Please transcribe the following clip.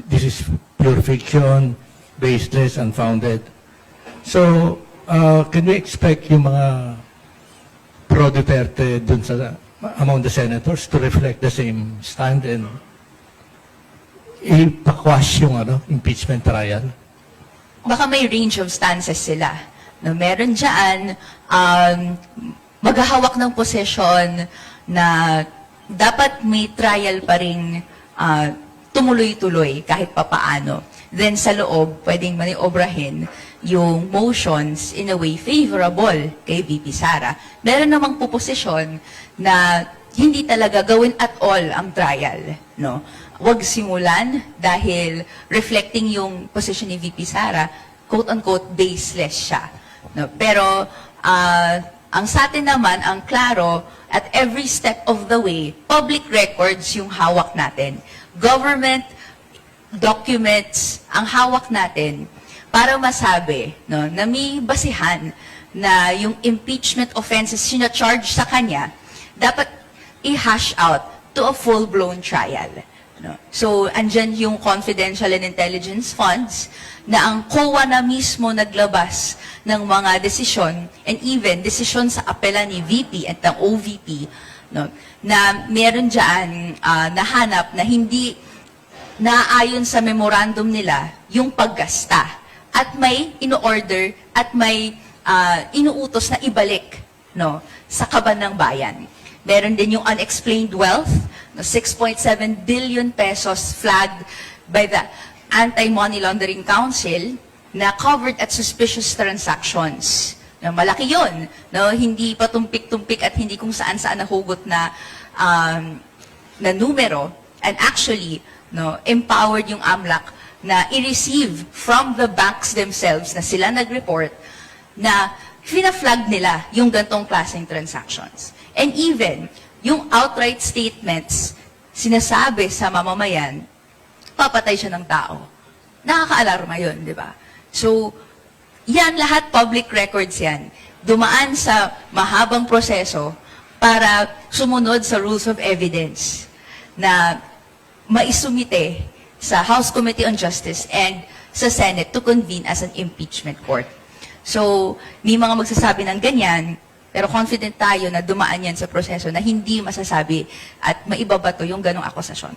this is pure fiction, baseless, unfounded. So, can we expect yung mga pro-Duterte dun sa among the senators to reflect the same stand and ipakwash yung impeachment trial? Baka may range of stances sila. No, meron dyan, maghahawak ng posisyon na dapat may trial pa rin tumuloy-tuloy kahit papaano. Then sa loob, pwedeng maniobrahin yung motions in a way favorable kay VP Sara. Meron namang puposisyon na hindi talaga gawin at all ang trial. No? Huwag simulan dahil reflecting yung position ni VP Sara, quote-unquote, baseless siya. No? Pero ang sa atin naman, ang klaro, at every step of the way, public records yung hawak natin. Government documents ang hawak natin para masabi na may basihan na yung impeachment offenses sina-charge sa kanya, dapat i-hash out to a full-blown trial. No? So, andyan yung confidential and intelligence funds na ang COA na mismo naglabas ng mga desisyon and even desisyon sa apela ni VP at ng OVP, no? Na meron dyan nahanap na hindi naayon sa memorandum nila yung paggasta at may ino-order at may inuutos na ibalik, no, sa kaban ng bayan. Meron din yung unexplained wealth, no, 6.7 billion pesos flagged by the Anti-Money Laundering Council na covered at suspicious transactions. No, malaki yun. No? Hindi pa tumpik-tumpik at hindi kung saan-saan nahugot na numero. And actually, no, empowered yung AMLAC na i-receive from the banks themselves na sila nag-report na fina-flag nila yung gantong klaseng transactions. And even, yung outright statements, sinasabi sa mamamayan, papatay siya ng tao. Nakaka-alarma yun, di ba? So, yan lahat public records yan. Dumaan sa mahabang proseso para sumunod sa rules of evidence na maisumite sa House Committee on Justice and sa Senate to convene as an impeachment court. So, may mga magsasabi ng ganyan, pero confident tayo na dumaan yan sa proseso na hindi masasabi at maibabato yung ganong akusasyon.